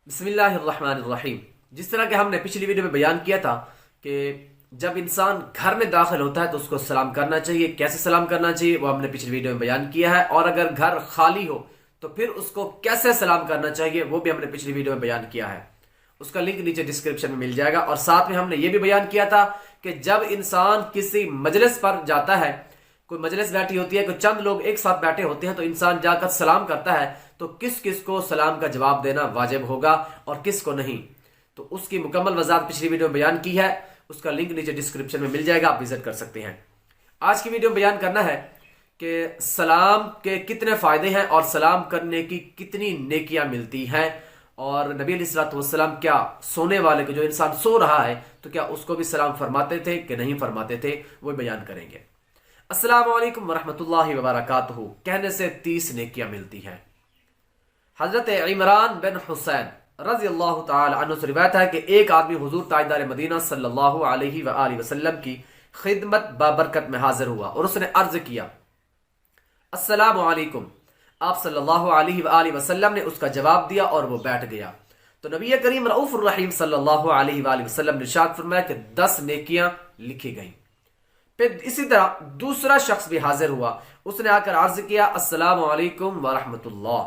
بسم اللہ الرحمن الرحیم۔ جس طرح کہ ہم نے پچھلی ویڈیو میں بیان کیا تھا کہ جب انسان گھر میں داخل ہوتا ہے تو اس کو سلام کرنا چاہیے، کیسے سلام کرنا چاہیے وہ ہم نے پچھلی ویڈیو میں بیان کیا ہے، اور اگر گھر خالی ہو تو پھر اس کو کیسے سلام کرنا چاہیے وہ بھی ہم نے پچھلی ویڈیو میں بیان کیا ہے۔ اس کا لنک نیچے ڈسکرپشن میں مل جائے گا۔ اور ساتھ میں ہم نے یہ بھی بیان کیا تھا کہ جب انسان کسی مجلس پر جاتا ہے، کوئی مجلس بیٹھی ہوتی ہے، کوئی چند لوگ ایک ساتھ بیٹھے ہوتے ہیں، تو انسان جا کر سلام کرتا ہے تو کس کس کو سلام کا جواب دینا واجب ہوگا اور کس کو نہیں، تو اس کی مکمل وضاحت پچھلی ویڈیو میں بیان کی ہے۔ اس کا لنک نیچے ڈسکرپشن میں مل جائے گا، آپ وزٹ کر سکتے ہیں۔ آج کی ویڈیو میں بیان کرنا ہے کہ سلام کے کتنے فائدے ہیں اور سلام کرنے کی کتنی نیکیاں ملتی ہیں، اور نبی علیہ الصلوۃ والسلام کیا سونے والے کو، جو انسان سو رہا ہے تو کیا اس کو بھی سلام فرماتے تھے کہ نہیں فرماتے تھے، وہ بیان کریں گے۔ السلام علیکم ورحمۃ اللہ وبرکاتہ کہنے سے 30 نیکیاں ملتی ہیں۔ حضرت عمران بن حسین رضی اللہ تعالی عنہ سے روایت ہے کہ ایک آدمی حضور تاجدار مدینہ صلی اللہ علیہ وآلہ وسلم کی خدمت بابرکت میں حاضر ہوا اور اس نے عرض کیا السلام علیکم۔ آپ صلی اللہ علیہ وآلہ وسلم نے اس کا جواب دیا اور وہ بیٹھ گیا۔ تو نبی کریم رؤوف الرحیم صلی اللہ علیہ وآلہ وسلم نے ارشاد فرمایا کہ 10 نیکیاں لکھی گئیں۔ پھر اسی طرح دوسرا شخص بھی حاضر ہوا، اس نے آ کر عرض کیا السلام علیکم ورحمۃ اللہ۔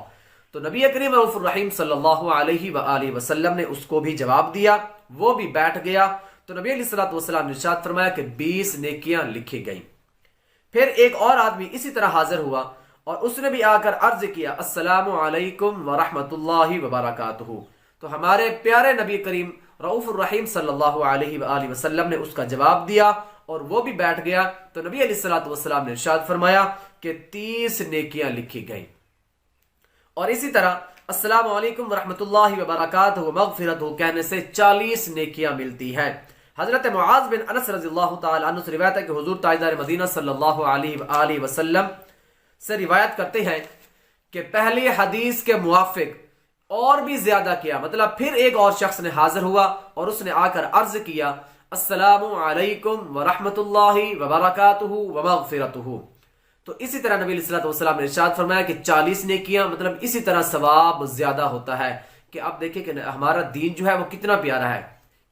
تو نبی کریم رؤوف الرحیم صلی اللہ علیہ وآلہ وسلم نے اس کو بھی جواب دیا، وہ بھی بیٹھ گیا۔ تو نبی علیہ الصلوۃ والسلام نے ارشاد فرمایا کہ 20 نیکیاں لکھی گئیں۔ پھر ایک اور آدمی اسی طرح حاضر ہوا اور اس نے بھی آ کر عرض کیا السلام علیکم ورحمۃ اللہ وبرکاتہ۔ تو ہمارے پیارے نبی کریم رؤوف الرحیم صلی اللہ علیہ وآلہ وسلم نے اس کا جواب دیا اور وہ بھی بیٹھ گیا۔ تو نبی علیہ الصلوۃ والسلام نے ارشاد فرمایا کہ 30 نیکیاں لکھی گئیں۔ اور اسی طرح السلام علیکم ورحمۃ اللہ وبرکاتہ مغفرت کہنے سے 40 نیکیاں ملتی ہیں۔ حضرت معاذ بن انس رضی اللہ تعالی عنہ سے روایت ہے کہ حضور تاجدار مدینہ صلی اللہ علیہ وآلہ وسلم سے روایت کرتے ہیں کہ پہلی حدیث کے موافق اور بھی زیادہ کیا، مطلب پھر ایک اور شخص نے حاضر ہوا اور اس نے آ کر عرض کیا السلام علیکم ورحمۃ اللہ وبرکاتہ ومغفرتہ۔ تو اسی طرح نبی علیہ الصلوۃ والسلام نے ارشاد فرمایا کہ 40 نیکیاں، مطلب اسی طرح ثواب زیادہ ہوتا ہے۔ کہ آپ دیکھیں کہ ہمارا دین جو ہے وہ کتنا پیارا ہے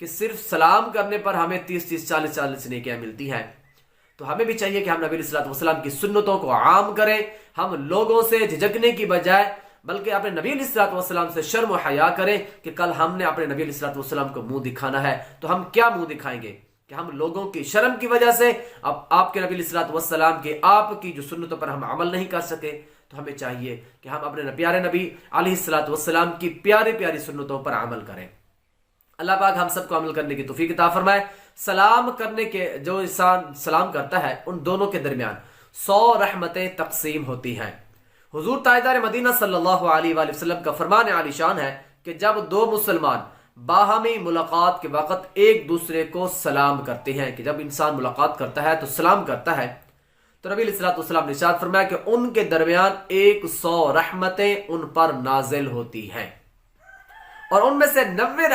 کہ صرف سلام کرنے پر ہمیں 30 40 نیکیاں ملتی ہیں۔ تو ہمیں بھی چاہیے کہ ہم نبی علیہ الصلوۃ والسلام کی سنتوں کو عام کریں، ہم لوگوں سے جھجکنے کی بجائے بلکہ اپنے نبی علیہ الصلوۃ والسلام سے شرم و حیا کریں کہ کل ہم نے اپنے نبی علیہ الصلوۃ والسلام کو منہ دکھانا ہے تو ہم کیا منہ دکھائیں گے کہ ہم لوگوں کی شرم کی وجہ سے اب آپ کے نبی علیہ الصلوۃ والسلام کے آپ کی جو سنتوں پر ہم عمل نہیں کر سکے۔ تو ہمیں چاہیے کہ ہم اپنے پیارے نبی علیہ الصلوۃ والسلام کی پیاری پیاری سنتوں پر عمل کریں۔ اللہ پاک ہم سب کو عمل کرنے کی توفیق عطا فرمائے۔ سلام کرنے کے جو انسان سلام کرتا ہے ان دونوں کے درمیان 100 رحمتیں تقسیم ہوتی ہیں۔ حضور تاجدار مدینہ صلی اللہ علیہ وآلہ وسلم کا فرمان عالی شان ہے کہ جب دو مسلمان باہمی ملاقات کے وقت ایک دوسرے کو سلام کرتے ہیں، کہ جب انسان ملاقات کرتا ہے تو سلام کرتا ہے، تو نبی علیہ الصلوۃ والسلام نے ارشاد فرمایا کہ ان کے درمیان 100 رحمتیں ان پر نازل ہوتی ہیں، اور ان میں سے 90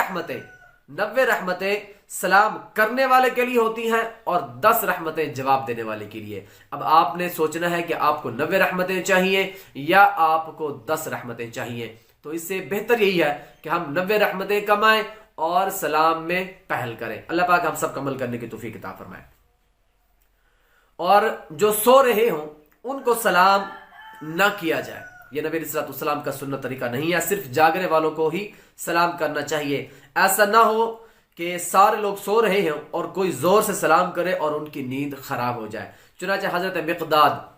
رحمتیں سلام کرنے والے کے لیے ہوتی ہیں اور 10 رحمتیں جواب دینے والے کے لیے۔ اب آپ نے سوچنا ہے کہ آپ کو 90 رحمتیں چاہیے یا آپ کو 10 رحمتیں چاہیے۔ تو اس سے بہتر یہی ہے کہ ہم 90 رحمتیں کمائیں اور سلام میں پہل کریں۔ اللہ پاک ہم سب کو عمل کرنے کی توفیق عطا فرمائے۔ اور جو سو رہے ہوں ان کو سلام نہ کیا جائے، یہ نبی علیہ الصلوۃ والسلام کا سنت طریقہ نہیں ہے، صرف جاگنے والوں کو ہی سلام کرنا چاہیے۔ ایسا نہ ہو کہ سارے لوگ سو رہے ہیں اور کوئی زور سے سلام کرے اور ان کی نیند خراب ہو جائے۔ چنانچہ حضرت مقداد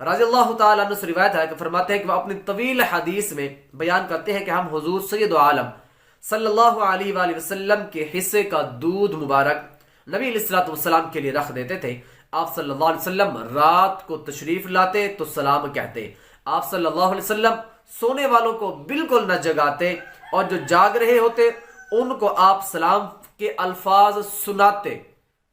رضی اللہ تعالیٰ عنہ سے روایت ہے کہ فرماتے ہیں کہ وہ اپنی طویل حدیث میں بیان کرتے ہیں کہ ہم حضور سید عالم صلی اللہ علیہ وآلہ وسلم کے حصے کا دودھ مبارک نبی علیہ الصلوۃ والسلام کے لیے رکھ دیتے تھے۔ آپ صلی اللہ علیہ وسلم رات کو تشریف لاتے تو سلام کہتے، آپ صلی اللہ علیہ وسلم سونے والوں کو بالکل نہ جگاتے اور جو جاگ رہے ہوتے ان کو آپ سلام کے الفاظ سناتے۔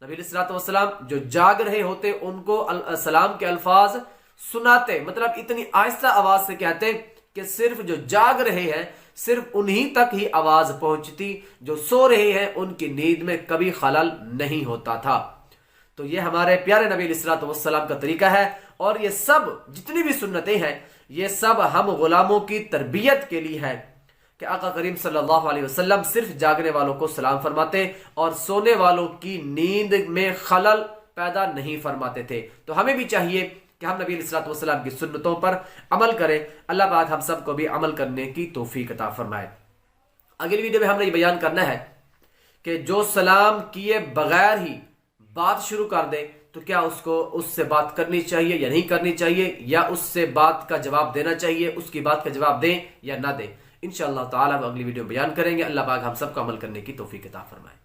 نبی علیہ الصلوۃ والسلام جو جاگ رہے ہوتے ان کو سلام کے الفاظ سناتے، مطلب اتنی آہستہ آواز سے کہتے کہ صرف جو جاگ رہے ہیں صرف انہی تک ہی آواز پہنچتی، جو سو رہے ہیں ان کی نیند میں کبھی خلل نہیں ہوتا تھا۔ تو یہ ہمارے پیارے نبی علیہ الصلوۃ والسلام کا طریقہ ہے، اور یہ سب جتنی بھی سنتیں ہیں یہ سب ہم غلاموں کی تربیت کے لیے ہے کہ آقا کریم صلی اللہ علیہ وسلم صرف جاگنے والوں کو سلام فرماتے اور سونے والوں کی نیند میں خلل پیدا نہیں فرماتے تھے۔ تو ہمیں بھی چاہیے کہ ہم نبی علیہ الصلوۃ والسلام کی سنتوں پر عمل کریں۔ اللہ پاک ہم سب کو بھی عمل کرنے کی توفیق عطا فرمائے۔ اگلی ویڈیو میں ہم نے یہ بیان کرنا ہے کہ جو سلام کیے بغیر ہی بات شروع کر دے تو کیا اس کو اس سے بات کرنی چاہیے یا نہیں کرنی چاہیے، یا اس سے بات کا جواب دینا چاہیے، اس کی بات کا جواب دیں یا نہ دیں۔ انشاءاللہ تعالی وہ اگلی ویڈیو بیان کریں گے۔ اللہ پاک ہم سب کو عمل کرنے کی توفیق عطا فرمائے۔